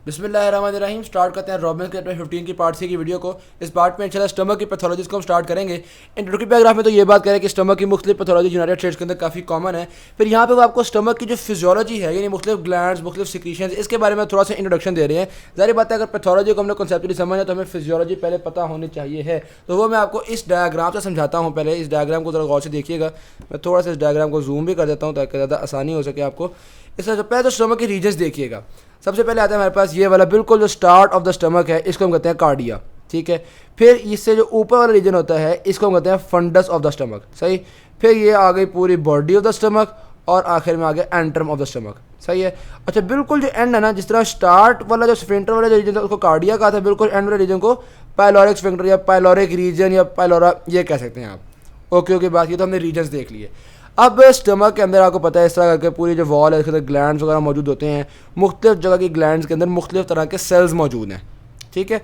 बिस्मिल्लाहिर्रहमानिर्रहीम। स्टार्ट करते हैं रॉबिन्स चैप्टर 15 की पार्ट 3 की वीडियो को। इस पार्ट में इंशाल्लाह स्टमक की पैथोलॉजीज को हम स्टार्ट करेंगे। इंट्रोडक्टरी पैराग्राफ में तो ये बात करें कि स्टमक की मुख्तलिफ पैथोलॉजी यूनाइटेड स्टेट्स के अंदर काफ़ी कॉमन है। फिर यहाँ पे वो आपको स्टमक की जो फिजियोलॉजी है यानी मुख्तलिफ ग्लैंड्स, मुख्तलिफ सिक्रीशंस, इसके बारे में थोड़ा सा इंट्रोडक्शन दे रहे हैं। जाहिर बात है अगर पैथोलॉजी को हमने कॉन्सेप्चुअली समझना है तो हमें फिजियोलॉजी पहले पता होनी चाहिए है। तो वो मैं आपको इस डायग्राम से समझाता हूँ। पहले इस डायग्राम को ज़रा गौर से देखिएगा। मैं थोड़ा सा इस डायग्राम को जूम भी कर देता हूँ ताकि ज़्यादा आसानी हो सके आपको। इससे पहले तो स्टमक के रीजन्स देखिएगा। सबसे पहले आता है हमारे पास ये वाला बिल्कुल जो स्टार्ट ऑफ द स्टमक है, इसको हम कहते हैं कार्डिया। ठीक है। फिर इससे जो ऊपर वाला रीजन होता है इसको हम कहते हैं फंडस ऑफ द स्टमक। सही। फिर ये आ गई पूरी बॉडी ऑफ द स्टमक और आखिर में आ गया एंट्रम ऑफ द स्टमक। सही है। अच्छा, बिल्कुल जो एंड है ना, जिस तरह स्टार्ट वाला जो स्फिंक्टर वाला जो रीजन था उसको कार्डिया कहा था, बिल्कुल एंड वाले रीजन को पाइलोरिक स्फिंक्टर या पाइलोरिक रीजन या पाइलोरा ये कह सकते हैं आप। ओके ओके, बात ये तो हमने रीजन्स देख लिए। अब स्टमक के अंदर आपको पता है इस तरह करके पूरी जो वॉल है इसके अंदर ग्लैंड्स वगैरह मौजूद होते हैं। मुख्तलिफ जगह की ग्लैंड्स के अंदर मुख्तलिफ तरह के सेल्स मौजूद हैं। ठीक है।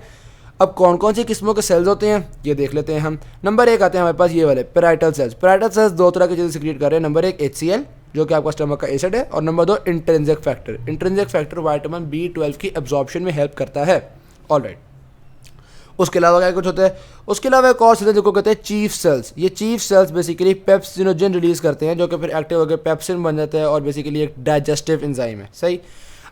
अब कौन कौन सी किस्मों के सेल्स होते हैं ये देख लेते हैं हम। नंबर 1 आते हैं हमारे पास ये वाले पैराइटल सेल्स। पैराइटल सेल्स दो तरह की चीज़ें सिक्रीट कर रहे हैं। नंबर 1 HCl जो कि आपका स्टमक का एसिड है, और number 2 intrinsic factor. Intrinsic factor vitamin B12 की एब्जॉर्प्शन में हेल्प करता है। ऑलराइट। उसके अलावा क्या कुछ होता है? उसके अलावा एक और सेल जिसको कहते हैं चीफ सेल्स। ये chief cells basically pepsinogen release करते हैं जो कि फिर एक्टिव होकर पेप्सिन बन जाता है और बेसिकली एक डाइजेस्टिव एंजाइम है। सही।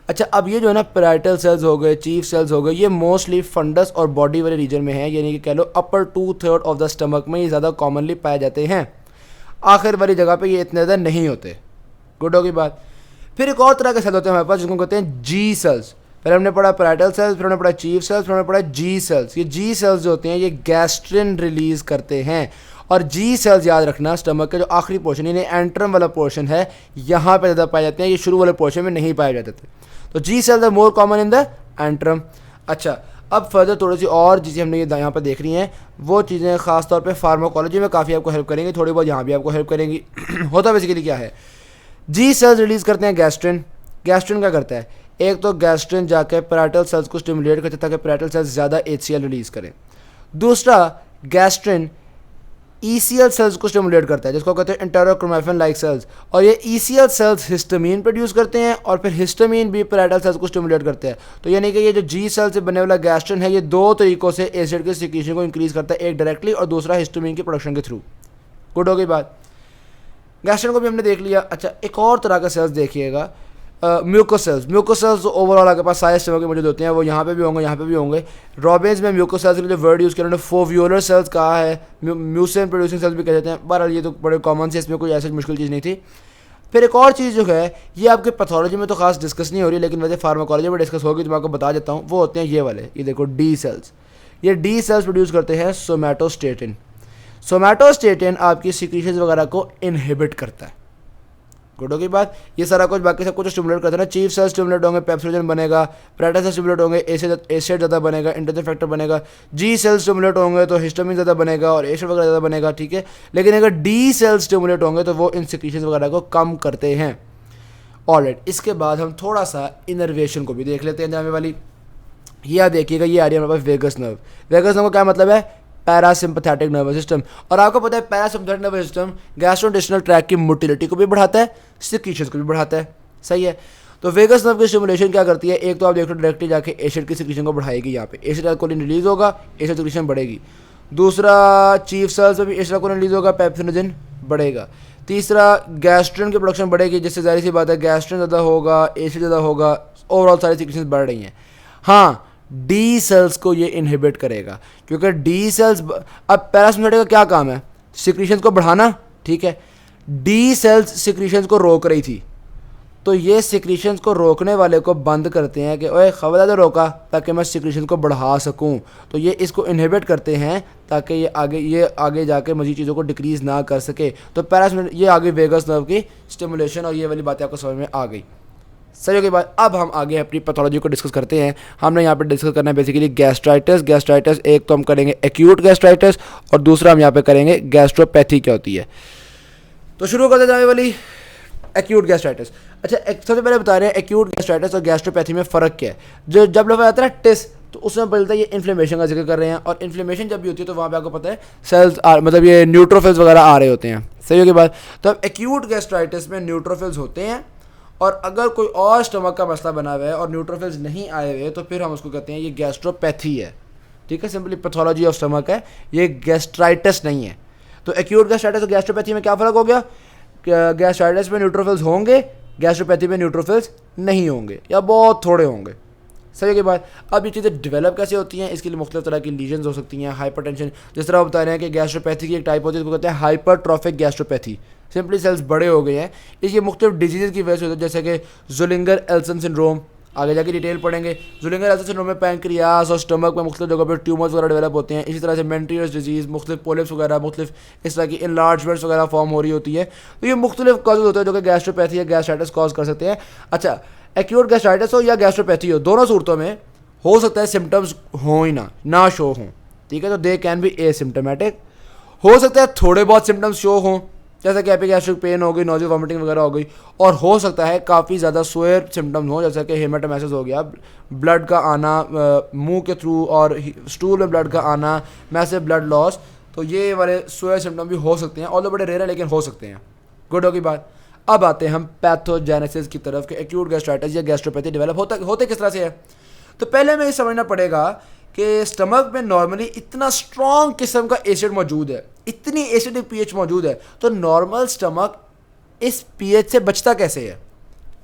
अच्छा, अब ये जो है ना पैराइटल सेल्स हो गए, चीफ सेल्स हो गए, ये मोस्टली फंडस और बॉडी वाले रीजन में है, यानी कि कह लो अपर 2/3 ऑफ द स्टमक में ये ज़्यादा कॉमनली पाए जाते हैं। आखिर वाली जगह पे ये इतने ज़्यादा नहीं होते। गुड होगी बात। फिर एक और तरह के सेल होते हैं हमारे पास जिसको कहते हैं जी सेल्स। पहले हमने पढ़ा पैराइटल सेल्स, फिर हमने पढ़ा चीफ सेल्स, फिर हमने पढ़ा जी सेल्स। ये जी सेल्स जो होते हैं ये गैस्ट्रिन रिलीज करते हैं। और जी सेल्स याद रखना, स्टमक के जो आखिरी पोर्शन यानी एंट्रम वाला पोर्शन है यहाँ पे ज़्यादा पाए जाते हैं, ये शुरू वाले पोर्शन में नहीं पाए जाते थे। तो G cells are more common in the antrum. अच्छा, अब फर्दर थोड़ी सी और चीज़ें हमने ये यहाँ पर देख रही हैं। वो चीज़ें खासतौर पर फार्माकोलॉजी में काफ़ी आपको हेल्प करेंगी, थोड़ी बहुत यहाँ भी आपको हेल्प करेंगी। होता बेसिकली क्या है, जी सेल्स रिलीज करते हैं गैस्ट्रिन। गैस्ट्रिन क्या करता है? एक तो गैस्ट्रिन जाकर पैराइटल सेल्स को स्टिमुलेट करता है ताकि पैराइटल सेल्स ज़्यादा HCl रिलीज करें। दूसरा, गैस्ट्रिन ECL सेल्स को स्टिमुलेट करता है जिसको कहते हैं एंटेरोक्रोमैफिन लाइक सेल्स। और ये ECL सेल्स हिस्टामीन प्रोड्यूस करते हैं और फिर हिस्टामीन भी पैराइटल सेल्स को स्टिमुलेट करते हैं। तो यानी कि ये जो जी सेल से बनने वाला गैस्ट्रिन है ये दो तरीक़ों से एसिड के सिक्रीशन को इंक्रीज़ करता है, एक डायरेक्टली और दूसरा हिस्टामीन की प्रोडक्शन के थ्रू। गुड हो गई बात। गैस्ट्रिन को भी हमने देख लिया। अच्छा, एक और तरह का सेल्स देखिएगा, म्यूकोसेल्स। म्यूकोसेल्स ओवरऑल आपके पास सारे स्टमक के मौजूद होते हैं, वो यहाँ पे भी होंगे, यहाँ पे भी होंगे। रॉबिन्स में म्यूकोसेल्स के लिए जो वर्ड यूज़ किया उन्होंने फोव्यूलर सेल्स कहा है, म्यूसिन प्रोड्यूसिंग सेल्स भी कह देते हैं। बहरहाल ये तो बड़े कॉमन से, इसमें कोई ऐसी मुश्किल चीज़ नहीं थी। फिर एक और चीज़ जो है ये आपके पैथोलॉजी में तो खास डिस्कस नहीं हो रही, लेकिन वैसे फार्माकोलॉजी में डिस्कस होगी तो मैं आपको बता देता हूँ। वो होते हैं ये वाले, ये देखो डी सेल्स। ये डी सेल्स प्रोड्यूस करते हैं सोमैटोस्टेटिन। सोमैटोस्टेटिन आपकी सिक्रीशंस वगैरह को इनहिबिट करता है। गुड होगी बात। ये सारा कुछ बाकी सब कुछ स्टिमुलेट करता है ना। चीफ सेल स्टिमुलेट होंगे, पेप्सिनोजन बनेगा। पैराइटल सेल स्टिमुलेट होंगे, एसिड ज़्यादा बनेगा, इंट्रिंसिक फैक्टर बनेगा। जी सेल स्टिमुलेट होंगे तो हिस्टामिन ज़्यादा बनेगा और एसिड वगैरह ज़्यादा बनेगा। ठीक है। लेकिन अगर डी सेल स्टिमुलेट होंगे तो वो इन सिक्रीशंस वगैरह को कम करते हैं। ऑलराइट, इसके बाद हम थोड़ा सा इनर्वेशन को भी देख लेते हैं जाने वाली। यह देखिएगा, ये आ रही है हमारे पास वेगस नर्व। वेगस नर्व का क्या मतलब है? Parasympathetic nervous system. और आपको पता है parasympathetic nervous system gastrointestinal tract की मोटिलिटी को भी बढ़ाता है, सिक्रीशंस को भी बढ़ाता है। सही है। तो वेगस नर्व की स्टिमुलेशन क्या करती है? एक तो आप देख लो डायरेक्टली जाके एसिड की सिक्रीशन को बढ़ाएगी, यहाँ पे एसिटाइलकोलिन रिलीज होगा, एसिड सिक्रीशन बढ़ेगी। दूसरा, चीफ सेल्स में भी एसिटाइलकोलिन रिलीज होगा, पेप्सिनोजन बढ़ेगा। तीसरा, गैस्ट्रिन की प्रोडक्शन बढ़ेगी जिससे जाहिर सी बात है गैस्ट्रिन ज़्यादा होगा, एसिड ज़्यादा होगा, ओवरऑल सारी सिक्रीशंस बढ़ रही हैं। हाँ, डी सेल्स को ये इनहिबिट करेगा क्योंकि डी सेल्स, अब पैरासिम्पैथेटिक का क्या काम है? सिक्रीशंस को बढ़ाना। ठीक है। डी सेल्स सिक्रीशंस को रोक रही थी तो ये सिक्रीशंस को रोकने वाले को बंद करते हैं कि ओए खबरदार रोका ताकि मैं सिक्रीशंस को बढ़ा सकूं। तो ये इसको इनहिबिट करते हैं ताकि ये आगे जाके मज़ीद चीज़ों को डिक्रीज़ ना कर सके। तो पैरासिम्पैथेटिक, ये आगे वेगस नर्व की स्टिमुलेशन और ये वाली बातें आपको समझ में आ गई। सही के बाद अब हम आगे अपनी पैथोलॉजी को डिस्कस करते हैं। हमने यहाँ पे डिस्कस करना है बेसिकली गैस्ट्राइटिस। गैस्ट्राइटिस एक तो हम करेंगे एक्यूट गैस्ट्राइटिस और दूसरा हम यहाँ पे करेंगे गैस्ट्रोपैथी क्या होती है। तो शुरू करते जाने वाली एक्यूट गैस्ट्राइटिस। अच्छा, सबसे पहले बता रहे हैं एक्यूट गैस्ट्राइटिस और गैस्ट्रोपैथी में फ़र्क क्या है। जो जब लोग आता है ना टिस, तो उसमें पता है ये इन्फ्लेमेशन का जिक्र कर रहे हैं, और इन्फ्लेमेशन जब भी होती है तो वहाँ पे आपको पता है सेल्स मतलब ये न्यूट्रोफिल्स वगैरह आ रहे होते हैं। सही हो गई बात। तो अब एक्यूट गैस्ट्राइटिस में न्यूट्रोफिल्स होते हैं और अगर कोई और स्टमक का मसला बना हुआ है और न्यूट्रोफिल्स नहीं आए हुए तो फिर हम उसको कहते हैं ये गैस्ट्रोपैथी है। ठीक है, सिंपली पैथोलॉजी ऑफ स्टमक है, ये गैस्ट्राइटिस नहीं है। तो एक्यूट गैस्ट्राइटिस और गैस्ट्रोपैथी में क्या फ़र्क हो गया? गैस्ट्राइटिस में न्यूट्रोफिल्स होंगे, गैस्ट्रोपैथी में न्यूट्रोफिल्स नहीं होंगे या बहुत थोड़े होंगे। सही के बाद अब ये चीज़ें डेवलप कैसे होती हैं, इसके लिए मुख्तलिफ तरह की लीजन्स हो सकती हैं। हाइपरटेंशन, जिस तरह बता रहे हैं कि गैस्ट्रोपैथी की एक टाइप होती है, उसको कहते हैं हाइपरट्रॉफिक गैस्ट्रोपैथी। सिंपली सेल्स बड़े हो गए हैं, इसके मुख्तलिफ डिजीज़ की वजह से होता है, जैसे कि जुलिंगर एल्सन सिंड्रोम। आगे जाके डिटेल पढ़ेंगे। जुलिंगर एल्सन सिंड्रोम में पैंक्रियास और स्टमक में मुख्तलिफ जगह पर ट्यूमर्स वगैरह डेवलप होते हैं। इसी तरह से मेंट्रियस डिजीज़, मुख्तलिफ पोलिप्स वगैरह, मुख्तलिफ इस तरह की इनलार्जमेंट्स वगैरह फॉर्म हो रही होती है। तो ये मुख्तलिफ कॉजेज होते हैं जो कि गैस्ट्रोपैथी या गैस्ट्राइटिस कॉज कर सकते हैं। अच्छा, एक्यूट गैस्ट्राइटिस हो या गैस्ट्रोपैथी हो, दोनों सूरतों में हो सकता है सिम्टम्स हों ही ना शो हों। ठीक है, तो दे कैन बी एसिम्टोमेटिक। हो सकता है थोड़े बहुत सिम्टम्स शो हों, जैसे कि एपिगैस्ट्रिक पेन हो गई, नोजिया वॉमिटिंग वगैरह हो गई, और हो सकता है काफ़ी ज़्यादा सोयर सिम्टम्स हों, जैसे कि हेमाटोमेसिस हो गया, ब्लड का आना मुंह के थ्रू और स्टूल में ब्लड का आना, मैसिव ब्लड लॉस। तो ये वाले सोयर सिम्टम भी हो सकते हैं, ऑल्दो बड़े रेयर हैं लेकिन हो सकते हैं। गुड होगी बात। अब आते हैं हम पैथोजेनेसिस की तरफ कि एक्यूट गैस्ट्राइटिस या गैस्ट्रोपैथी डेवलप होते किस तरह से है। तो पहले हमें ये समझना पड़ेगा कि स्टमक में नॉर्मली इतना स्ट्रॉन्ग किस्म का एसिड मौजूद है, इतनी एसिडिक पीएच मौजूद है, तो नॉर्मल स्टमक इस पीएच से बचता कैसे है।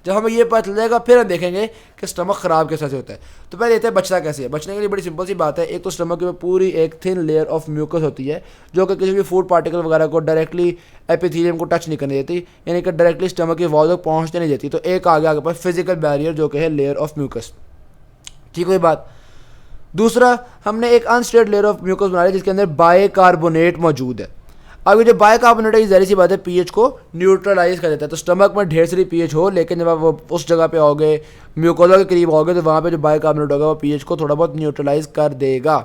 जब हमें ये पता चल जाएगा फिर हम देखेंगे कि स्टमक ख़राब किस तरह से होता है। तो पहले देखते हैं बचता कैसे है। बचने के लिए बड़ी सिंपल सी बात है, एक तो स्टमक में पूरी एक थिन लेयर ऑफ म्यूकस होती है जो कि किसी भी फूड पार्टिकल वगैरह को डायरेक्टली एपिथेलियम को टच नहीं करने देती, यानी कि डायरेक्टली स्टमक की वॉल तक पहुँचने नहीं देती। तो एक आगे पास फिजिकल बैरियर जो कि है लेयर ऑफ म्यूकस। ठीक हुई बात। दूसरा, हमने एक अनस्टेट लेयर ऑफ म्यूकस बना लिया जिसके अंदर बाइकार्बोनेट मौजूद है। अब ये जो बाइकार्बोनेट है, ज़ाहिर सी बात है, पीएच को न्यूट्रलाइज कर देता है। तो स्टमक में ढेर सारी पीएच हो, लेकिन जब आप वो उस जगह पे आओगे, म्यूकोला के करीब आओगे, तो वहाँ पे जो बाइकार्बोनेट होगा वो पीएच को थोड़ा बहुत न्यूट्रलाइज कर देगा।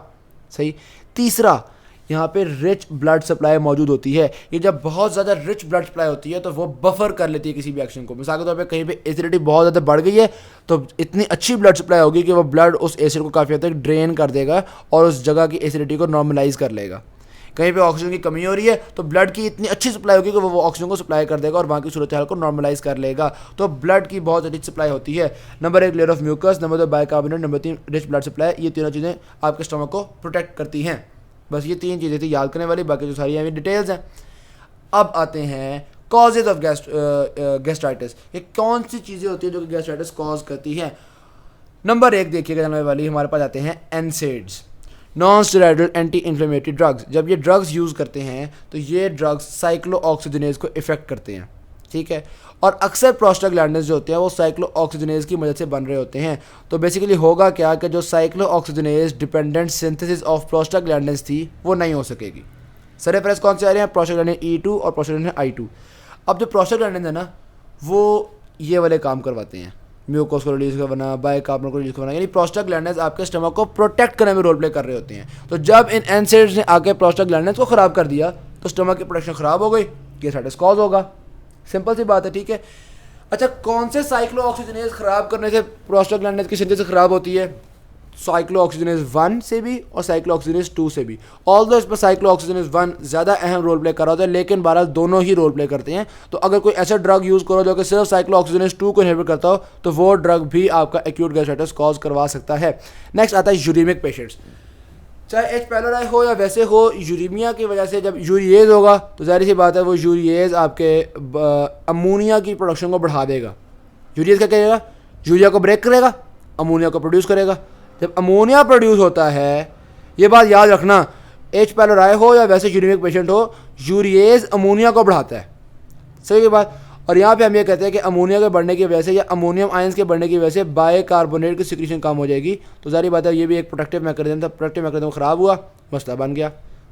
सही। तीसरा, यहाँ पे रिच ब्लड सप्लाई मौजूद होती है। ये जब बहुत ज़्यादा रिच ब्लड सप्लाई होती है तो वो बफर कर लेती है किसी भी एक्शन को। मिसाल के तौर पे कहीं पे एसिडिटी बहुत ज़्यादा बढ़ गई है तो इतनी अच्छी ब्लड सप्लाई होगी कि वो ब्लड उस एसिड को काफ़ी हद तक ड्रेन कर देगा और उस जगह की एसिडिटी को नॉर्मलाइज कर लेगा। कहीं पे ऑक्सीजन की कमी हो रही है तो ब्लड की इतनी अच्छी सप्लाई होगी कि वो ऑक्सीजन को सप्लाई कर देगा और वहाँ की सूरत हाल को नॉर्मलाइज कर लेगा। तो ब्लड की बहुत अधिक सप्लाई होती है। Number 1 layer of mucus, number 2 bicarbonate, number 3 rich blood supply. ये तीनों चीज़ें आपके स्टमक को प्रोटेक्ट करती हैं। बस ये 3 चीज़ें थी याद करने वाली, बाकी जो सारी हमें डिटेल्स हैं। अब आते हैं कॉजेज ऑफ गैस्ट्राइटिस। ये कौन सी चीज़ें होती हैं जो कि गैस्ट्राइटिस कॉज करती हैं। नंबर 1 देखिएगा जानने वाली, हमारे पास आते हैं NSAIDs, non steroidal anti inflammatory drugs. जब ये ड्रग्स यूज़ करते हैं तो ये ड्रग्स साइक्लोऑक्सीजनेज को इफेक्ट करते हैं। ठीक है, और अक्सर प्रोस्टाग्लैंडिन्स जो होते हैं वो साइक्लोऑक्सीजनेज की मदद से बन रहे होते हैं। तो बेसिकली होगा क्या कि जो cyclooxygenase dependent synthesis of prostaglandins थी वो नहीं हो सकेगी। सर फ्रेस कौन से आ रहे हैं? प्रोस्टाग्लैंडिन E2 और प्रोस्टाग्लैंडिन I2। अब जो प्रोस्टाग्लैंडिन है ना वो ये वाले काम करवाते हैं, म्यूकोस को रिलीज करवाना, बाइकार्बोनेट को रिलीज करवाना, यानी प्रोस्टाग्लैंडिन्स आपके स्टमक को प्रोटेक्ट करने में रोल प्ले कर रहे होते हैं। तो जब इन एनसेड्स ने आके प्रोस्टाग्लैंडिन्स को ख़राब कर दिया तो स्टमक की प्रोटेक्शन ख़राब हो गई, गैस्ट्राइटिस कॉज होगा। सिंपल सी बात है। ठीक है। अच्छा, कौन से साइक्लोऑक्सीजनेज ख़राब करने से प्रोस्टाग्लैंडिन्स की सिंथेसिस ख़राब होती है? साइक्लोऑक्सीजनेज 1 से भी और साइक्लोऑक्सीजनेज 2 से भी। ऑल्दो इस पर साइक्लोऑक्सीजनेज 1 ज़्यादा अहम रोल प्ले कर रहा होता है, लेकिन बहरहाल दोनों ही रोल प्ले करते हैं। तो अगर कोई ऐसा ड्रग यूज़ करो जो कि सिर्फ साइक्लोऑक्सीजनेज 2 को इनहिबिट करता हो तो वो ड्रग भी आपका एक्यूट गैस्ट्राइटिस कॉज करवा सकता है। नेक्स्ट आता है यूरेमिक पेशेंट्स। चाहे H. pylori हो या वैसे हो, यूरीमिया की वजह से जब यूरिएज होगा तो ज़ाहिर सी बात है वो यूरिएज आपके अमोनिया की प्रोडक्शन को बढ़ा देगा। यूरिएज क्या करेगा? यूरिया को ब्रेक करेगा, अमोनिया को प्रोड्यूस करेगा। जब अमोनिया प्रोड्यूस होता है, ये बात याद रखना, H. pylori हो या वैसे यूरेमिक पेशेंट हो, यूरिएज अमोनिया को बढ़ाता है। सही की बात। और यहाँ पे हम ये कहते हैं कि अमोनिया के बढ़ने की वजह से या अमोनियम आयंस के बढ़ने की वजह से बाइकार्बोनेट की सिक्रीशन कम हो जाएगी। तो जारी बात है ये भी एक प्रोटेक्टिव मैकेनिज्म था। प्रोटेक्टिव मैकेनिज्म ख़राब हुआ, मसला बन गया।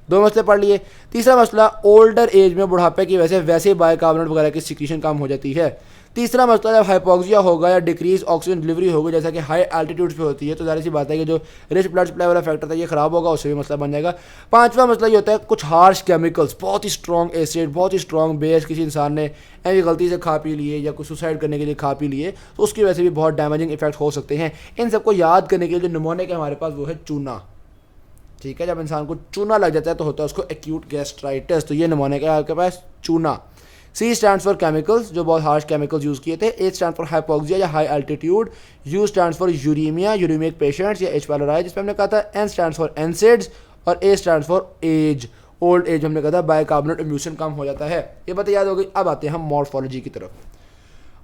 2 मसले पढ़ लिए। तीसरा मसला, ओल्डर एज में बुढ़ापे की वजह से वैसे ही बाइकार्बोनेट वगैरह की सिक्रीशन कम हो जाती है। तीसरा मसला, जब हाइपोक्सिया होगा या डिक्रीज ऑक्सीजन डिलीवरी होगी जैसा कि हाई एल्टीट्यूड्स पे होती है तो ज़ाहिर सी बात है कि जो रिच ब्लड सप्लाई वाला फैक्टर था ये ख़राब होगा, उससे भी मसला बन जाएगा। 5वां मसला ये होता है कुछ हार्श केमिकल्स, बहुत ही स्ट्रॉन्ग एसिड, बहुत ही स्ट्रॉन्ग बेस किसी इंसान ने ऐसी गलती से खा पी लिए या कुछ सुसाइड करने के लिए खा पी लिए तो उसकी वजह से भी बहुत डैमेजिंग इफेक्ट हो सकते हैं। इन सबको याद करने के लिए जो निमोनिक है हमारे पास वो है चूना। ठीक है, जब इंसान को चूना लग जाता है तो होता है उसको एक्यूट गैस्ट्राइटिस। तो ये निमोनिक है आपके पास चूना। सी स्टैंड फॉर केमिकल्स, जो बहुत हार्श केमिकल्स यूज़ किए थे। एच स्टैंड फॉर हाइपोक्सिया या high altitude. U stand for uraemia, uraemic patients या एच पाइलोराई जिसमें हमने कहा था। एन स्टैंड फॉर एनसेड्स और A stand for age, old age हमने कहा था बाइकार्बोनेट एम्यूशन कम हो जाता है। ये बातें याद हो गई। अब आते हैं हम मॉर्फोलॉजी की तरफ।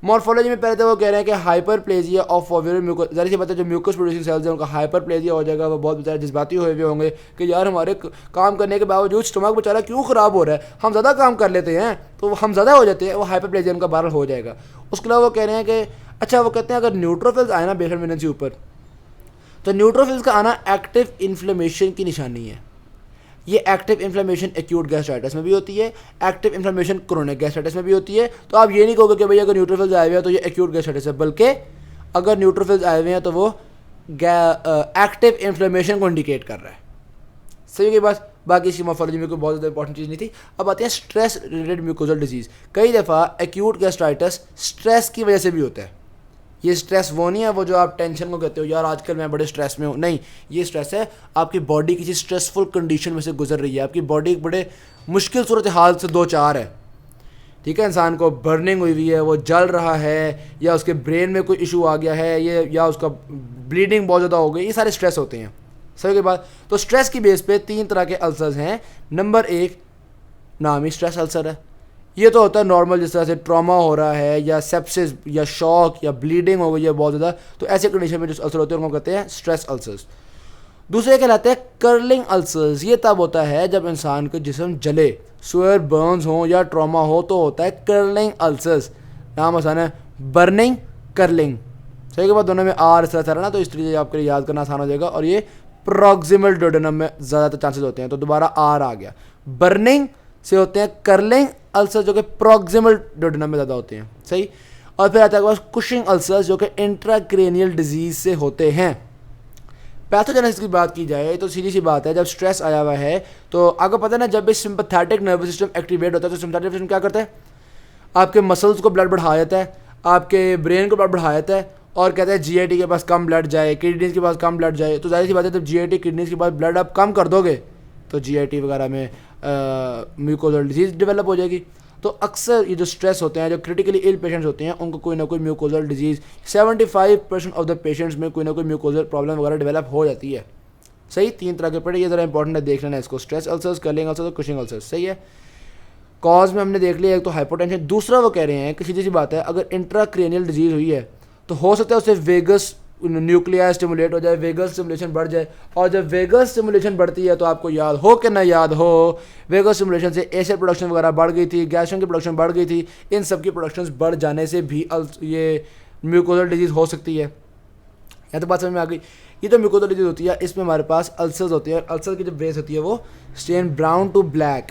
मॉर्फोलॉजी में पहले तो वो कह रहे हैं कि हाइपरप्लेजिया ऑफ ओव्यूलर म्यूकोस, ज़ाहिर सी बात है जो म्यूकोस प्रोड्यूसिंग सेल्स हैं उनका हाइपरप्लेजिया हो जाएगा। वो बहुत बेचारे जज्बाती हुए हुए होंगे कि यार हमारे काम करने के बावजूद स्टमक बेचारा क्यों ख़राब हो रहा है, हम ज़्यादा काम कर लेते हैं तो हम ज़्यादा हो जाते हैं, वो हाइपरप्लेजिया उनका बहरहाल हो जाएगा। उसके अलावा वो कह रहे हैं कि अच्छा वो कहते हैं अगर न्यूट्रोफिल्स आए ना बेसल मेम्ब्रेन से ऊपर, तो न्यूट्रोफिल्स का आना एक्टिव इन्फ्लेमेशन की निशानी है। ये एक्टिव इन्फ्लेमेशन एक्यूट गैस्ट्राइटिस में भी होती है, एक्टिव इन्फ्लेमेशन क्रोनिक गैस्ट्राइटिस में भी होती है। तो आप ये नहीं कहोगे कि भाई अगर न्यूट्रोफिल्स आए हुए हैं तो ये एक्यूट गैस्ट्राइटिस है, बल्कि अगर न्यूट्रोफिल्स आए हुए हैं तो वो एक्टिव इन्फ्लेमेशन को इंडिकेट कर रहा है। सही की बात। बाकी इसकी मॉर्फोलॉजी में कोई बहुत ज़्यादा इंपॉर्टेंट चीज़ नहीं थी। अब आते हैं स्ट्रेस रिलेटेड म्यूकोजल डिजीज़। कई दफ़ा एक्यूट गैस्ट्राइटिस स्ट्रेस की वजह से भी होता है। ये स्ट्रेस वो नहीं है वो जो आप टेंशन को कहते हो यार आजकल मैं बड़े स्ट्रेस में हूँ, नहीं, ये स्ट्रेस है आपकी बॉडी किसी स्ट्रेसफुल कंडीशन में से गुजर रही है, आपकी बॉडी बड़े मुश्किल सूरत हाल से दो चार है, ठीक है। इंसान को बर्निंग हुई हुई है, वो जल रहा है, या उसके ब्रेन में कोई इशू आ गया है, ये या उसका ब्लीडिंग बहुत ज़्यादा हो गई, ये सारे स्ट्रेस होते हैं। सही के बाद तो स्ट्रेस की बेस पे 3 तरह के अल्सर्स हैं। नंबर 1 नाम ही स्ट्रेस अल्सर है। ये तो होता है नॉर्मल, जिस तरह से ट्रॉमा हो रहा है या सेप्सिस या शॉक या ब्लीडिंग हो गई है बहुत ज़्यादा, तो ऐसे कंडीशन में जो अल्सर होते हैं उनको कहते हैं स्ट्रेस अल्सर्स। दूसरे कहलाते हैं कर्लिंग अल्सर्स। ये तब होता है जब इंसान का जिस्म जले, स्वेयर बर्न्स हो या ट्रॉमा हो तो होता है कर्लिंग अल्सर्स। नाम आसान है, बर्निंग, कर्लिंग। सही के बाद दोनों में आर इस तरह से ना, तो इस तरीके आपके लिए याद करना आसान हो जाएगा। और ये प्रॉक्सिमल डोडेनम में ज़्यादातर चांसेस होते हैं, तो दोबारा आर आ गया। बर्निंग से होते हैं कर्लिंग अल्सर जो कि प्रॉक्सिमल डोडेनम में ज़्यादा होते हैं। सही। और फिर आता है कुशिंग अल्सर्स जो कि इंट्राक्रैनियल डिजीज से होते हैं। पैथोजेनेसिस की बात की जाए तो सीधी सी बात है, जब स्ट्रेस आया हुआ है तो आपको पता है ना, जब भी सिंपैथेटिक नर्वस सिस्टम एक्टिवेट होता है तो सिंपैथेटिक सिस्टम क्या करता है, आपके मसल्स को ब्लड बढ़ा देता है, आपके ब्रेन को ब्लड बढ़ा देता है और कहता है जीआईटी के पास कम ब्लड जाए, किडनीज के पास कम ब्लड जाए। तो जाहिर सी बात है जब जीआईटी किडनीज के पास ब्लड आप कम कर दोगे तो जीआईटी वगैरह में म्यूकोजल डिजीज़ डेवलप हो जाएगी। तो अक्सर ये जो स्ट्रेस होते हैं, जो क्रिटिकली इल पेशेंट्स होते हैं, उनको कोई ना कोई mucosal disease 75% of the patients में कोई ना कोई म्यूकोजल प्रॉब्लम वगैरह डेवलप हो जाती है। सही। 3 तरह के पड़े, ये ज़रा इंपॉर्टेंट है देख लेना इसको, स्ट्रेस अल्सर्स, कर्लिंग अल्सर्स और कुशिंग अल्सर्स। सही है। कॉज में हमने देख लिया, एक तो हाइपोटेंशन, दूसरा वो कह रहे हैं कि सीधी सी बात है अगर इंट्राक्रैनियल डिजीज़ हुई है तो हो सकता है उससे वेगस न्यूक्लियाई स्टिमुलेट हो जाए, वेगस स्टिमुलेशन बढ़ जाए। और जब वेगस स्टिमुलेशन बढ़ती है तो आपको याद हो कि ना याद हो, वेगस स्टिमुलेशन से एसिड प्रोडक्शन वगैरह बढ़ गई थी, गैस्ट्रिन की प्रोडक्शन बढ़ गई थी, इन सब की प्रोडक्शन बढ़ जाने से भी ये म्यूकोजल डिजीज़ हो सकती है। या तो बात समझ में आ गई। ये तो म्यूकोजल डिजीज़ होती है, इसमें हमारे पास अल्सर्स होती है। अल्सर की जो बेस होती है वो स्टेन ब्राउन टू ब्लैक,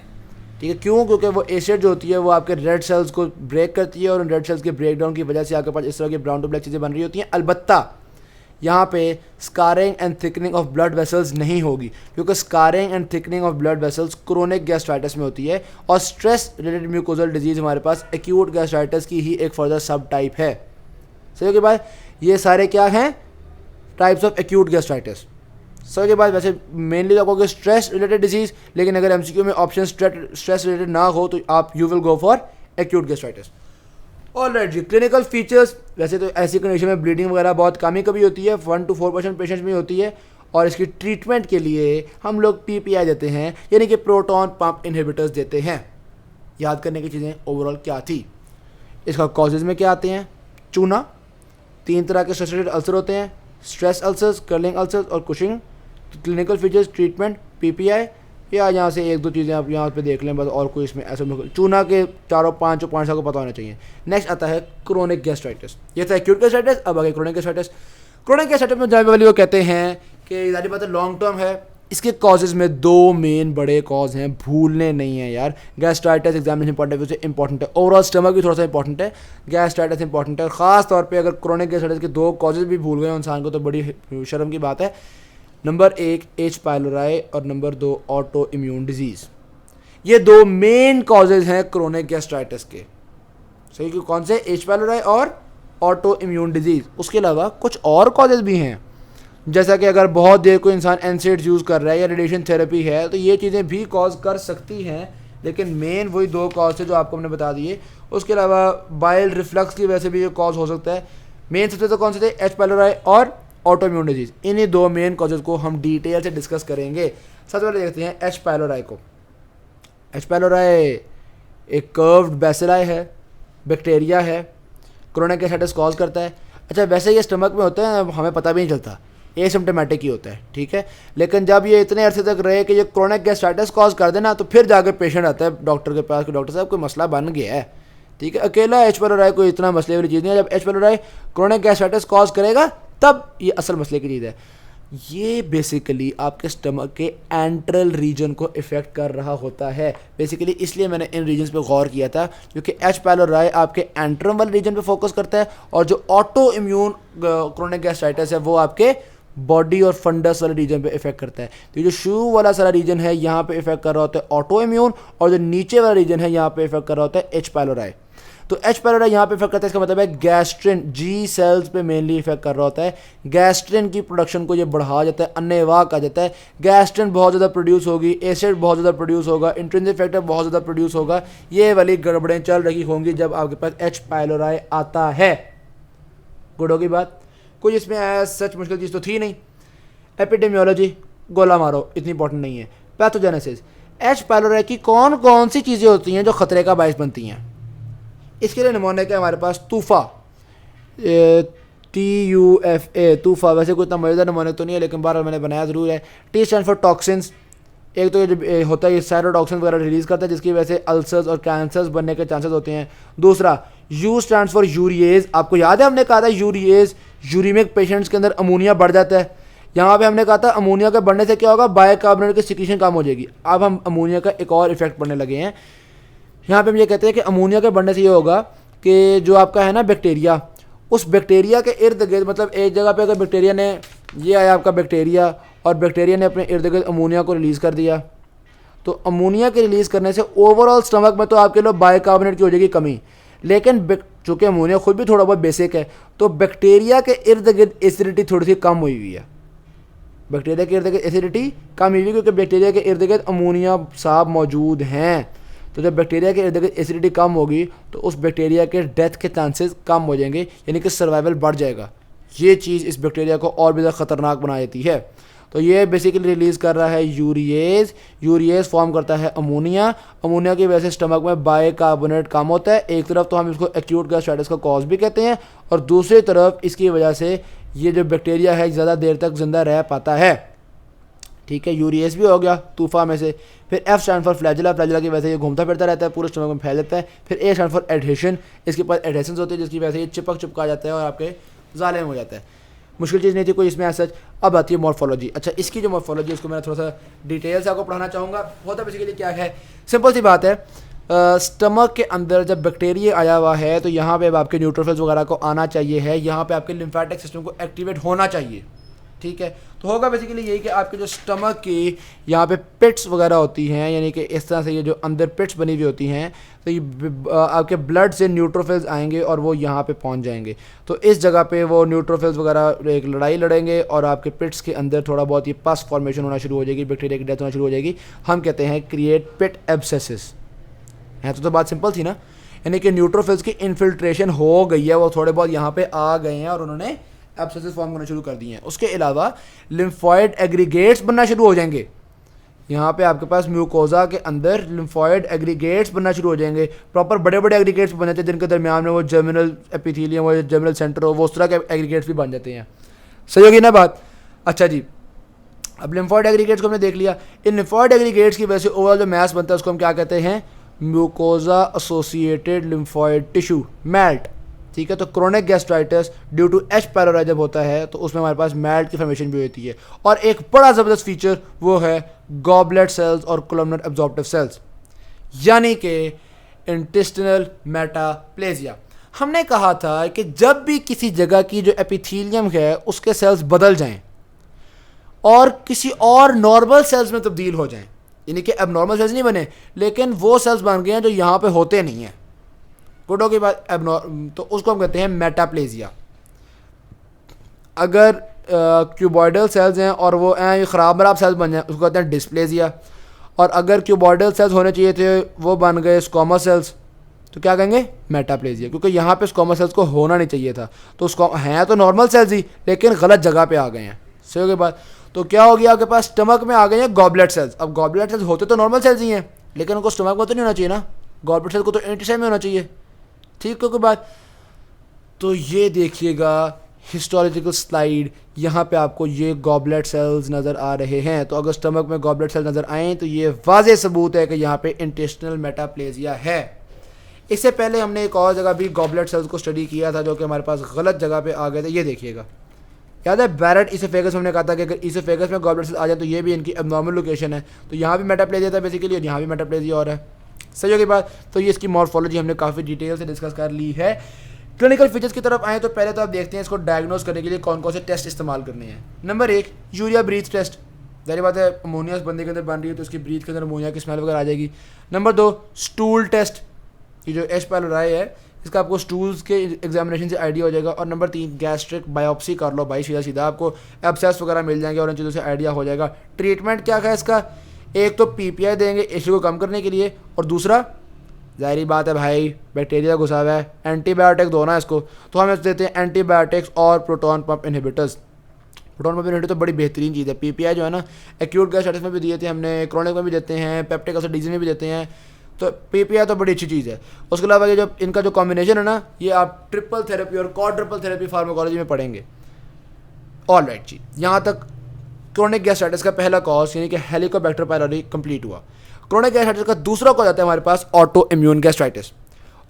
ठीक है। क्यों? क्योंकि वो एसिड जो होती है वो आपके रेड सेल्स को ब्रेक करती है और उन रेड सेल्स के ब्रेकडाउन की वजह से आपके पास इस तरह की ब्राउन टू ब्लैक चीज़ें बन रही होती हैं। अलबत्ता यहाँ पे scarring and thickening of blood vessels नहीं होगी, क्योंकि scarring and thickening of blood vessels chronic gastritis में होती है और स्ट्रेस रिलेटेड म्यूकोजल डिजीज़ हमारे पास एक्यूट गैस्ट्राइटिस की ही एक फर्दर सब टाइप है। सही के बाद ये सारे क्या हैं, टाइप्स ऑफ एक्यूट गैस्ट्राइटिस। सही के बाद वैसे मेनली आपको स्ट्रेस रिलेटेड डिजीज़, लेकिन अगर एमसीक्यू में ऑप्शन स्ट्रेस रिलेटेड ना हो तो आप you will go for acute gastritis. Alright जी। क्लिनिकल फीचर्स, वैसे तो ऐसी कंडीशन में ब्लीडिंग वगैरह बहुत कम ही कभी होती है, 1 to 4% पेशेंट्स में होती है। और इसकी ट्रीटमेंट के लिए हम लोग पीपीआई देते हैं, यानी कि प्रोटॉन पंप इनहिबिटर्स देते हैं। याद करने की चीज़ें ओवरऑल क्या थी, इसका कॉजेज़ में क्या आते हैं, चूना, 3 तरह के स्ट्रेस रिलेटेड अल्सर होते हैं, स्ट्रेस अल्सर्स, कर्लिंग अल्सर्स और Cushing. Clinical features, treatment, PPI, या यहाँ से 1-2 चीज़ें आप यहाँ पे देख लें बस, और कोई इसमें ऐसा चूना के 4-5 पॉइंट्स आपको पता होना चाहिए। नेक्स्ट आता है क्रोनिक गैस्ट्राइटिस। ये था एक्यूट गैस्ट्राइटिस, अब आगे क्रोनिक गैस्ट्राइटिस। क्रोनिक गैस्ट्राइटिस में जाने वाली वो कहते हैं कि ज़ाहिर बात है लॉन्ग टर्म है। इसके कॉजेज़ में 2 मेन बड़े कॉज हैं, भूलने नहीं है यार। गैस्ट्राइटिस एग्जामिनेशन इंपॉर्टेंट है, इंपॉर्टेंट है। ओवरऑल स्टमक भी थोड़ा सा इंपॉर्टेंट है, गैस्ट्राइटिस इंपॉर्टेंट है। ख़ास तौर पे अगर क्रोनिक गैस्ट्राइटिस के 2 कॉजेज़ भी भूल गए इंसान को तो बड़ी शर्म की बात है। नंबर 1 एच पाइलोराई और नंबर 2 ऑटो इम्यून डिजीज़। ये 2 मेन कॉजेज़ हैं क्रोनिक गैस्ट्राइटिस के। सही कि कौन से, एच पाइलोराई और ऑटो इम्यून डिजीज़। उसके अलावा कुछ और कॉजेज़ भी हैं, जैसा कि अगर बहुत देर कोई इंसान एनसेड्स यूज़ कर रहा है या रेडिएशन थेरेपी है तो ये चीज़ें भी कॉज कर सकती हैं लेकिन मेन वही 2 कॉज थे जो आपको हमने बता दिए। उसके अलावा बाइल रिफ्लक्स की वजह से भी ये कॉज हो सकता है। मेन सबसे तो कौन से थे, एच पाइलोराई और ऑटो इम्यून डिजीज़। इन्हीं 2 मेन कॉजेज को हम डिटेल से डिस्कस करेंगे। सबसे पहले देखते हैं एच पाइलोराई को। एच पाइलोराई एक कर्व्ड बैसिलाई है, बैक्टीरिया है, क्रोनिक एसाइटिस कॉज करता है। अच्छा, वैसे ये स्टमक में होता है, हमें पता भी नहीं चलता, एसिम्प्टोमेटिक ही होता है, ठीक है। लेकिन जब ये इतने अरसे तक रहे कि ये क्रोनिक गैस्ट्राइटिस कॉज कर देना, तो फिर जाकर पेशेंट आता है डॉक्टर के पास कि डॉक्टर साहब कोई मसला बन गया है, ठीक है। अकेला एच पाइलोराई कोई इतना मसले वाली चीज़ नहीं है। जब H pylori chronic gastritis cause करेगा तब ये असल मसले की चीज़ है। ये बेसिकली आपके स्टमक के एंट्रल रीजन को इफ़ेक्ट कर रहा होता है। बेसिकली इसलिए मैंने इन रीजन्स पे गौर किया था, क्योंकि एच पाइलोराई आपके एंट्रम वाले रीजन पे फोकस करता है, और जो ऑटो इम्यून क्रोनिक गैस्ट्राइटिस है वो आपके बॉडी और फंडस वाले रीजन पे इफेक्ट करता है। तो ये जो शू वाला सारा रीजन है यहाँ पे इफेक्ट कर रहा होता है ऑटो इम्यून, और जो नीचे वाला रीजन है यहाँ पे इफेक्ट कर रहा होता है एच पाइलोराई। तो एच पाइलोराई यहाँ पे इफेक्ट करता है, इसका मतलब है गैस्ट्रिन जी सेल्स पे मेनली इफेक्ट कर रहा होता है। गैस्ट्रिन की प्रोडक्शन को ये बढ़ा जाता है, अन्यवाह कहा जाता है। गैस्ट्रिन बहुत ज़्यादा प्रोड्यूस होगी, एसिड बहुत ज़्यादा प्रोड्यूस होगा, इंट्रिंसिक फैक्टर बहुत ज़्यादा प्रोड्यूस होगा। ये वाली गड़बड़ें चल रही होंगी जब आपके पास एच पाइलोराई आता है। गुड होगी बात, कुछ इसमें सच मुश्किल चीज़ तो थी नहीं। एपिडेमियोलॉजी गोला मारो, इतनी इंपॉर्टेंट नहीं है। पैथोजेनेसिस, एच पाइलोराई की कौन कौन सी चीज़ें होती हैं जो ख़तरे का बायस बनती हैं। इसके लिए नमूने के हमारे पास तूफ़ा, TUFA, तूफ़ा। वैसे कोई इतना मजेदार नमूने तो नहीं है, लेकिन बार मैंने बनाया ज़रूर है। T stand for toxins. एक तो ये जो होता है ये साइटोटॉक्सिन वगैरह रिलीज़ करता है, जिसकी वजह से अल्सर्स और कैंसर्स बनने के चांसेस होते हैं। दूसरा U स्टैंड फॉर यूरिएज। आपको याद है हमने कहा था यूरिएज, यूरीमिक पेशेंट्स के अंदर अमोनिया बढ़ जाता है। यहाँ पे हमने कहा था अमोनिया के बढ़ने से क्या होगा, बाइकार्बोनेट की सिक्रीशन कम हो जाएगी। अब हम अमोनिया का एक और इफेक्ट पड़ने लगे हैं। यहाँ पे हम ये कहते हैं कि अमोनिया के बढ़ने से ये होगा कि जो आपका है ना बैक्टीरिया, उस बैक्टीरिया के इर्द गिर्द, मतलब एक जगह पे अगर बैक्टीरिया ने, ये आया आपका बैक्टीरिया, और बैक्टीरिया ने अपने इर्द गिर्द अमोनिया को रिलीज़ कर दिया, तो अमोनिया के रिलीज़ करने से ओवरऑल स्टमक में तो आपके लिए बाइकार्बोनेट की हो जाएगी कमी। लेकिन चूँकि अमोनिया खुद भी थोड़ा बहुत बेसिक है, तो बैक्टीरिया के इर्द गिर्द एसिडिटी थोड़ी सी कम हुई हुई है। बैक्टीरिया के इर्द गिर्द एसिडिटी कम हुई हुई क्योंकि बैक्टीरिया के इर्द गिर्द अमोनिया साहब मौजूद हैं। तो जब बैक्टीरिया के इर्द गिर्द एसिडिटी कम होगी तो उस बैक्टीरिया के डेथ के चांसेस कम हो जाएंगे, यानी कि सर्वाइवल बढ़ जाएगा। ये चीज़ इस बैक्टीरिया को और भी ज़्यादा ख़तरनाक बना देती है। तो ये बेसिकली रिलीज़ कर रहा है यूरिएज, यूरिएज फॉर्म करता है अमोनिया, अमोनिया की वजह से स्टमक में बाइकार्बोनेट कम होता है। एक तरफ तो हम इसको एक्यूट गैस्ट्राइटिस का कॉज भी कहते हैं, और दूसरी तरफ इसकी वजह से ये जो बैक्टीरिया है ज़्यादा देर तक ज़िंदा रह पाता है। ठीक है, यूरिएज भी हो गया तूफ़ा में से। फिर F stand for flagella, flagella की वजह से ये घूमता फिरता रहता है, पूरे स्टमक में फैल जाता है। फिर ए स्टैंड फॉर एडहेशन, इसके पास एडहेशंस होती है जिसकी वजह से ये चिपका जाता है और आपके ज़ालिम हो जाता है। मुश्किल चीज़ नहीं थी कोई इसमें सच। अब आती है मॉर्फोलॉजी। अच्छा, इसकी जो मॉर्फोलॉजी है उसको मैं थोड़ा सा डिटेल से आपको पढ़ाना चाहूँगा। होता बेसिकली क्या है, सिंपल सी बात है, स्टमक के अंदर जब बैक्टीरिया आया हुआ है तो यहाँ पे आपके न्यूट्रोफिल्स वगैरह को आना चाहिए है, यहाँ पे आपके लिम्फेटिक सिस्टम को एक्टिवेट होना चाहिए। ठीक है, तो होगा बेसिकली यही कि आपके जो स्टमक की यहाँ पे पिट्स वगैरह होती हैं, यानी कि इस तरह से ये जो अंदर पिट्स बनी हुई होती हैं, तो ये आपके ब्लड से न्यूट्रोफिल्स आएंगे और वो यहाँ पे पहुँच जाएंगे। तो इस जगह पे वो न्यूट्रोफिल्स वगैरह एक लड़ाई लड़ेंगे और आपके पिट्स के अंदर थोड़ा बहुत ये पस फॉर्मेशन होना शुरू हो जाएगी, बैक्टीरिया की डेथ होना शुरू हो जाएगी। हम कहते हैं क्रिएट पिट एब्सेसिस है। तो बात सिंपल थी ना, यानी कि न्यूट्रोफिल्स की इन्फिल्ट्रेशन हो गई है, वो थोड़े बहुत यहाँ पे आ गए हैं और उन्होंने एब्सेसिस फॉर्म करना शुरू कर दिए हैं। उसके अलावा लिम्फॉइड एग्रीगेट्स बनना शुरू हो जाएंगे। यहाँ पे आपके पास म्यूकोजा के अंदर लिम्फॉइड एग्रीगेट्स बनना शुरू हो जाएंगे। प्रॉपर बड़े बड़े एग्रीगेट्स बन जाते हैं जिनके दरमियान में वो जर्मिनल एपिथेलियम और जर्मिनल सेंटर हो, वो उस तरह के एग्रीगेट्स भी बन जाते हैं। सही होगी ना बात। अच्छा जी, अब लिम्फॉइड एग्रीगेट्स को हमने देख लिया। इन लिम्फॉइड एग्रीगेट्स की वजह से ओवरऑल जो मैस बनता है उसको हम क्या कहते हैं, mucosa associated lymphoid tissue, MALT. ठीक है, तो chronic gastritis due to H pylori जब होता है तो उसमें हमारे पास मैल्ट की फॉर्मेशन भी होती है। और एक बड़ा ज़बरदस्त फीचर वो है गॉबलेट सेल्स और कोलमनर एब्जॉर्प्टिव सेल्स, यानी कि इंटेस्टिनल मेटाप्लेजिया। हमने कहा था कि जब भी किसी जगह की जो एपिथेलियम है उसके सेल्स बदल जाएं और किसी और नॉर्मल सेल्स में तब्दील हो जाएं, यानी कि एबनॉर्मल सेल्स नहीं बने लेकिन वो सेल्स बन गए हैं जो यहाँ पे होते नहीं हैं, गुड की बात, तो उसको हम कहते हैं मेटाप्लेजिया। अगर क्यूबॉइडल सेल्स हैं और वो ख़राब मराब सेल्स बन जाए उसको कहते हैं डिस्प्लेजिया। और अगर क्यूबॉइडल सेल्स होने चाहिए थे वो बन गए स्क्वामा सेल्स, तो क्या कहेंगे, मेटाप्लेजिया, क्योंकि यहाँ पे स्क्वामा सेल्स को होना नहीं चाहिए था। तो हैं तो नॉर्मल सेल्स ही, लेकिन गलत जगह पे आ गए हैं। सही के बाद तो क्या हो गया, आपके पास स्टमक में आ गए हैं गॉबलेट सेल्स। अब गॉबलेट सेल्स होते तो नॉर्मल सेल्स ही हैं, लेकिन उनको स्टमक में तो नहीं होना चाहिए ना, गॉबलेट सेल्स को तो इंटेस्टाइन में होना चाहिए। ठीक है के बाद तो ये देखिएगा हिस्टोरिकल स्लाइड, यहाँ पे आपको ये गॉबलेट सेल्स नज़र आ रहे हैं। तो अगर स्टमक में गॉबलेट सेल्स नज़र आए तो ये वाज़ेह सबूत है कि यहाँ पे इंटेस्टिनल मेटाप्लेजिया है। इससे पहले हमने एक और जगह भी गॉबलेट सेल्स को स्टडी किया था, जो कि हमारे पास गलत जगह पे आ गए थे। ये देखिएगा, याद है बैरेट इसोफेगस, हमने कहा था कि अगर इसोफेगस में गॉबलेट सेल्स आ जाए तो ये भी इनकी एबनॉर्मल लोकेशन है। तो यहाँ भी मेटाप्लेजिया था बेसिकली, और यहाँ भी मेटाप्लेजिया और है। सही होगी बात। तो ये इसकी मॉर्फोलॉजी हमने काफ़ी डिटेल से डिस्कस कर ली है। क्लिनिकल फीचर्स की तरफ आए तो पहले तो आप देखते हैं इसको डायग्नोस करने के लिए कौन कौन से टेस्ट इस्तेमाल करने हैं। Number 1, urea breath test. जारी बात है, अमोनिया उस बंदे के अंदर बन रही है तो उसकी ब्रीथ के अंदर अमोनिया की स्मेल वगैरह आ जाएगी। Number 2, stool test. ये जो एच पाइलोराई है इसका आपको स्टूल्स के एग्जामिनेशन से आइडिया हो जाएगा। और नंबर 3, गैस्ट्रिक बायोप्सी कर लो भाई, सीधा सीधा आपको एब्सेस वगैरह मिल जाएंगे और इन चीज़ों से आइडिया हो जाएगा। ट्रीटमेंट क्या है इसका, एक तो पीपीआई देंगे एसिड को कम करने के लिए, और दूसरा ज़ाहिरी बात है भाई बैक्टीरिया घुसा हुआ है, एंटीबायोटिक दो ना इसको, तो हम इसको देते हैं एंटीबायोटिक्स और proton pump inhibitors. Proton pump inhibitor तो बड़ी बेहतरीन चीज़ है। पीपीआई जो है ना एक्यूट गैस्ट्राइटिस में भी दिए थे हमने, क्रोनिक में भी देते हैं, पेप्टिक अल्सर डिजीज में भी देते हैं। तो पीपीआई तो बड़ी अच्छी चीज़ है। उसके अलावा ये जो इनका जो कॉम्बिनेशन है ना, ये आप ट्रिपल थेरेपी और क्वाड्रुपल थेरेपी फार्माकोलॉजी में पढ़ेंगे। ऑल राइट जी, यहाँ तक क्रोनिक गैस्ट्राइटिस का पहला कॉज यानी कि हेलिकोबैक्टर पायलोरी कंप्लीट हुआ। क्रोनिक गैस्ट्राइटिस का दूसरा कॉज आता है हमारे पास autoimmune gastritis.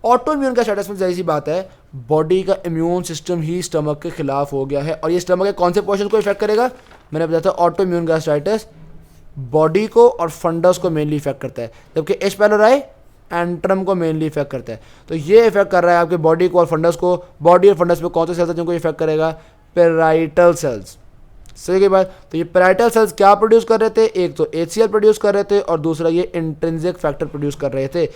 Autoimmune gastritis में जैसी बात है, बॉडी का इम्यून सिस्टम ही स्टमक के खिलाफ हो गया है, और ये स्टमक के कौन से पोर्शन को इफेक्ट करेगा, मैंने बताया था ऑटो इम्यून गैस्ट्राइटिस बॉडी को और फंडस को मेनली इफेक्ट करता है, जबकि एच पाइलोराई एंट्रम को मेनली इफेक्ट करता है। तो ये इफेक्ट कर रहा है आपके बॉडी को और फंडस को। बॉडी और फंडस में कौन से सेल्स हैं जिनको इफेक्ट करेगा, पेराइटल सेल्स। सही की बात। तो ये पेराइटल सेल्स क्या प्रोड्यूस कर रहे थे, एक तो HCl प्रोड्यूस कर रहे थे और दूसरा ये इंट्रिंसिक फैक्टर प्रोड्यूस कर रहे थे।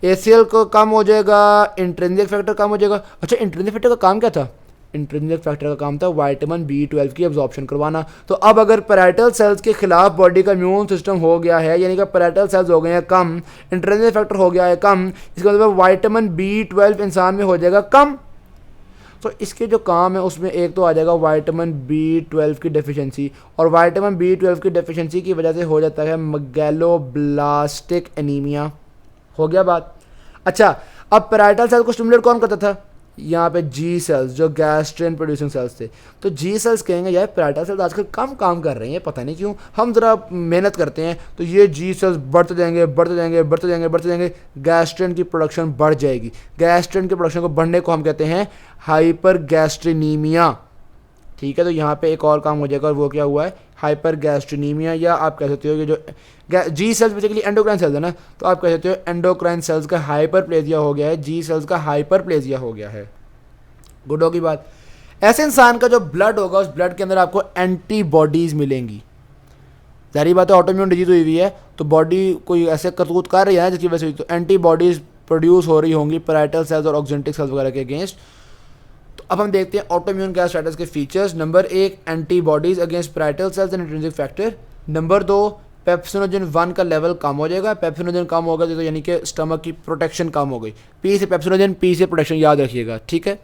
HCl को कम हो जाएगा, इंट्रिंसिक फैक्टर कम हो जाएगा। अच्छा, इंट्रिंसिक फैक्टर का काम क्या था, इंट्रिंसिक फैक्टर का काम था विटामिन B12 की एब्जॉर्प्शन करवाना। तो अब अगर पेराइटल सेल्स के खिलाफ बॉडी का इम्यून सिस्टम हो गया है, यानी कि पेराइटल सेल्स हो गए हैं कम, इंट्रिंसिक फैक्टर हो गया है कम, इसका मतलब विटामिन B12 इंसान में हो जाएगा कम। तो इसके जो काम है उसमें एक तो आ जाएगा विटामिन B12 की डेफिशिएंसी, और विटामिन B12 की डेफिशिएंसी की वजह से हो जाता है मैगलोब्लास्टिक एनीमिया। हो गया बात। अच्छा, अब पेराइटल सेल को स्टिमुलेट कौन करता था, यहाँ पे जी सेल्स जो गैस्ट्रिन प्रोड्यूसिंग सेल्स थे। तो जी सेल्स कहेंगे यार पेराइटल सेल्स आजकल कम काम कर रही हैं, पता नहीं क्यों, हम ज़रा मेहनत करते हैं तो ये जी सेल्स बढ़ते जाएंगे बढ़ते जाएंगे बढ़ते जाएंगे बढ़ते जाएंगे, गैस्ट्रिन की प्रोडक्शन बढ़ जाएगी। गैस्ट्रिन की प्रोडक्शन को बढ़ने को हम कहते हैं हाइपर गैस्ट्रिनीमिया। ठीक है, तो यहाँ पे एक और काम हो जाएगा और वो क्या हुआ है, हाइपर गैस्ट्रिनीमिया, या आप कह सकते हो कि जो जी सेल्स बेसिकली एंडोक्राइन सेल्स है ना, तो आप कह सकते हो एंडोक्राइन सेल्स का हाइपरप्लेजिया हो गया है, जी सेल्स का हाइपरप्लेजिया हो गया है। गुड होगी बात। ऐसे इंसान का जो ब्लड होगा उस ब्लड के अंदर आपको एंटीबॉडीज मिलेंगी। जारी बात है, ऑटोइम्यून डिजीज हुई हुई है तो बॉडी कोई ऐसे करतूत कर रही है जिसकी वजह से तो एंटीबॉडीज प्रोड्यूस हो रही होंगी पेराइटल सेल्स और ऑक्जेंटिक सेल्स वगैरह के अगेंस्ट। तो अब हम देखते हैं ऑटोइम्यून गैस्ट्राइटिस के features. Number 1, antibodies against parietal cells and intrinsic factor. Number 2, pepsinogen 1 का लेवल कम हो जाएगा। पेप्सिनोजन कम होगा तो यानी कि स्टमक की प्रोटेक्शन कम हो गई। पी से पेप्सिनोजन, पी से प्रोटेक्शन, याद रखिएगा। ठीक है।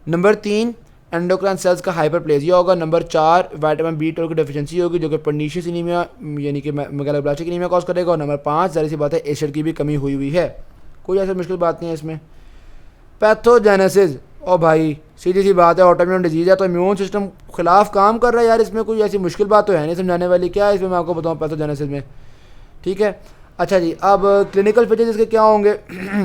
नंबर 3, एंडोक्राइन सेल्स का हाइपरप्लेजिया होगा। नंबर 4, विटामिन B12 की डेफिशिएंसी होगी जो कि पर्नीशियस एनीमिया यानी कि मैगलोब्लास्टिक एनीमिया कॉज करेगा। और नंबर 5, जाहिर सी बात है एसिड की भी कमी हुई हुई है, कोई ऐसी मुश्किल बात नहीं है इसमें। पैथोजेनेसिस, ओ भाई सीधी सी बात है, ऑटोइम्यून डिजीज है तो इम्यून सिस्टम खिलाफ काम कर रहा है यार, इसमें कोई ऐसी मुश्किल बात तो है नहीं समझाने वाली। क्या है इसमें मैं आपको बताऊँ पैथोजेनेसिस में। ठीक है। अच्छा जी, अब क्लिनिकल फीचर्स इसके क्या होंगे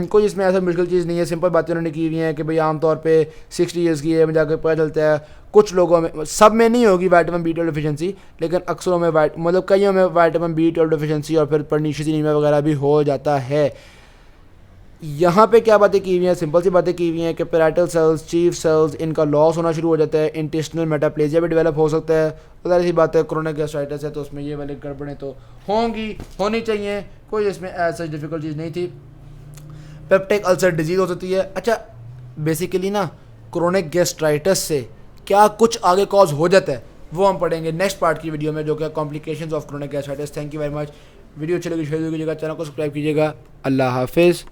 कोई इसमें ऐसा मुश्किल चीज़ नहीं है, सिंपल बातें उन्होंने की हुई हैं कि भाई आमतौर पे 60 ईयर्स की एज में जाकर पता चलता है, कुछ लोगों में, सब में नहीं होगी विटामिन B12 डिफिशिएंसी, लेकिन अक्सरों में मतलब कईयों में विटामिन B12 डिफिशिएंसी और फिर पर्नीशियस एनीमिया वगैरह भी हो जाता है। यहाँ पे क्या बातें की हुई हैं, सिंपल सी बातें की हुई हैं कि पेराइटल सेल्स, चीफ सेल्स, इनका लॉस होना शुरू हो जाता है, इंटेस्टिनल मेटाप्लेजिया भी डेवलप हो सकता है। तो सारी सी बात है, क्रोनिक गैस्ट्राइटिस है तो उसमें ये वाली गड़बड़ें तो होनी चाहिए, कोई इसमें ऐसा डिफिकल्ट चीज़ नहीं थी। पेप्टिक अल्सर डिजीज हो सकती है। अच्छा, बेसिकली ना क्रोनिक गैस्ट्राइटिस से क्या कुछ आगे कॉज हो जाता है वो हम पढ़ेंगे नेक्स्ट पार्ट की वीडियो में, जो कि complications of chronic gastritis. Thank you very much. Video अच्छी लगी शेयर कीजिएगा, चैनल को सब्सक्राइब कीजिएगा। अल्लाह हाफिज़।